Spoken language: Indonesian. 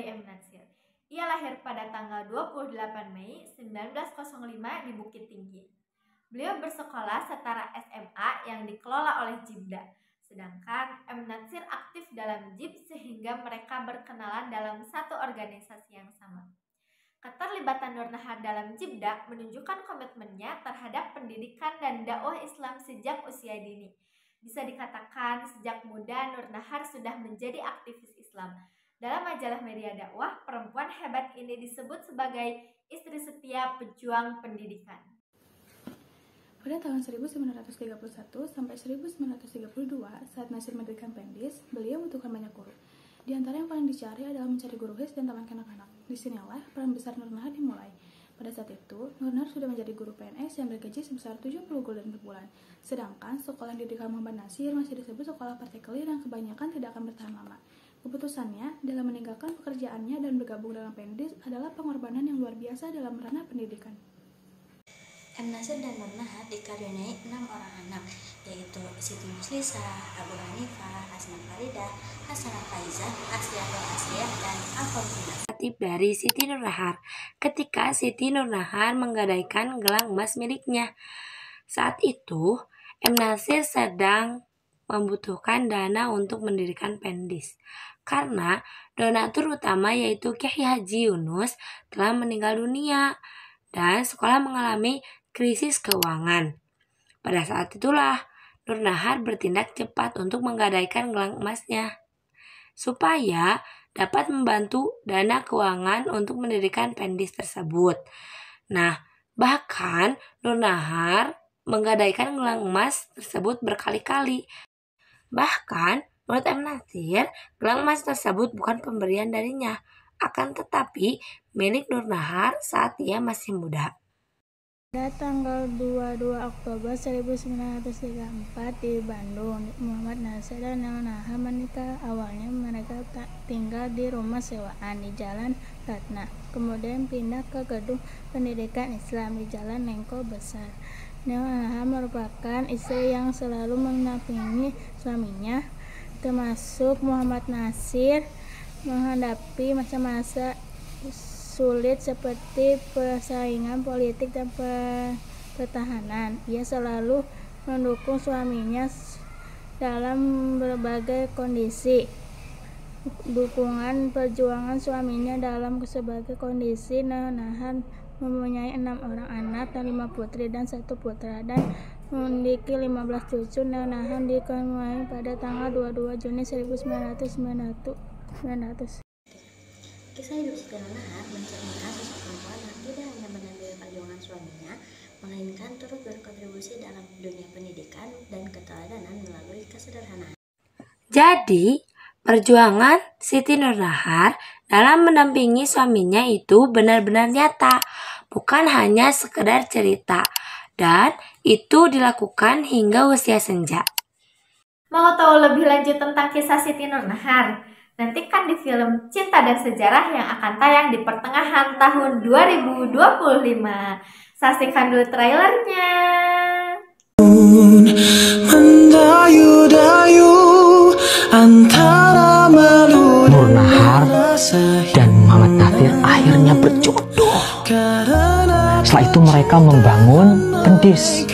dari M. Natsir. Ia lahir pada tanggal 28 Mei 1905 di Bukit Tinggi. Beliau bersekolah setara SMA yang dikelola oleh Jibda. Sedangkan M. Natsir aktif dalam JIB sehingga mereka berkenalan dalam satu organisasi yang sama. Keterlibatan Nur Nahar dalam Jibda menunjukkan komitmennya terhadap pendidikan dan dakwah Islam sejak usia dini. Bisa dikatakan sejak muda Nur Nahar sudah menjadi aktivis Islam. Dalam majalah media dakwah, perempuan hebat ini disebut sebagai istri setia pejuang pendidikan. Pada tahun 1931 sampai 1932, saat Natsir mendirikan Pendis, beliau membutuhkan banyak guru. Di antara yang paling dicari adalah mencari guru his dan taman kanak-kanak. Disinilah peran besar Nur Nahar dimulai. Pada saat itu, Nur Nahar sudah menjadi guru PNS yang bergaji sebesar 70 gulden per bulan. Sedangkan sekolah yang didirikan Muhammad Natsir masih disebut sekolah partikelir yang kebanyakan tidak akan bertahan lama. Keputusannya dalam meninggalkan pekerjaannya dan bergabung dalam Pendis adalah pengorbanan yang luar biasa dalam ranah pendidikan. M. Natsir dan Nur Nahar dikaruniai 6 orang anak, yaitu Siti Muslisah, Abu Hanifah, Asma Faridah, Hasanah Faizah, Asyiatul Asiyah, dan Al-Fatimah. Tip dari Siti Nur Nahar ketika Siti Nur Nahar menggadaikan gelang emas miliknya. Saat itu, M. Natsir sedang membutuhkan dana untuk mendirikan Pendis. Karena donatur utama yaitu Kyai Haji Yunus telah meninggal dunia dan sekolah mengalami krisis keuangan. Pada saat itulah Nur Nahar bertindak cepat untuk menggadaikan gelang emasnya supaya dapat membantu dana keuangan untuk mendirikan Pendis tersebut. Nah, bahkan Nur Nahar menggadaikan gelang emas tersebut berkali-kali. Bahkan menurut M. Natsir, gelang emas tersebut bukan pemberian darinya, akan tetapi milik Nur Nahar saat ia masih muda. Pada tanggal 22 Oktober 1934 di Bandung, Muhammad Natsir dan Nur Nahar menikah. Awalnya mereka tinggal di rumah sewaan di Jalan Ratna, kemudian pindah ke gedung pendidikan Islam di Jalan Lengko Besar. Nur Nahar merupakan istri yang selalu mendampingi suaminya, termasuk Muhammad Natsir menghadapi masa-masa sulit seperti persaingan politik dan pertahanan. Ia selalu mendukung suaminya dalam berbagai kondisi. Dukungan perjuangan suaminya dalam berbagai kondisi. Nur Nahar mempunyai 6 orang anak dan 5 putri dan 1 putra dan memiliki 15 cucu. Nur Nahar dikaruniai pada tanggal 22 Juni 1990. Kisah hidup Siti Nur Nahar mencerminkan sosok perempuan yang tidak hanya mengambil perjuangan suaminya, melainkan turut berkontribusi dalam dunia pendidikan dan keteladanan melalui kesederhanaan. Jadi, perjuangan Siti Nur Nahar dalam mendampingi suaminya itu benar-benar nyata, bukan hanya sekedar cerita, dan itu dilakukan hingga usia senja. Mau tahu lebih lanjut tentang kisah Siti Nur Nahar? Nantikan di film Cinta dan Sejarah yang akan tayang di pertengahan tahun 2025. Saksikan dulu trailernya. Nur Nahar dan Muhammad Natsir akhirnya berjodoh. Setelah itu mereka membangun Pendis.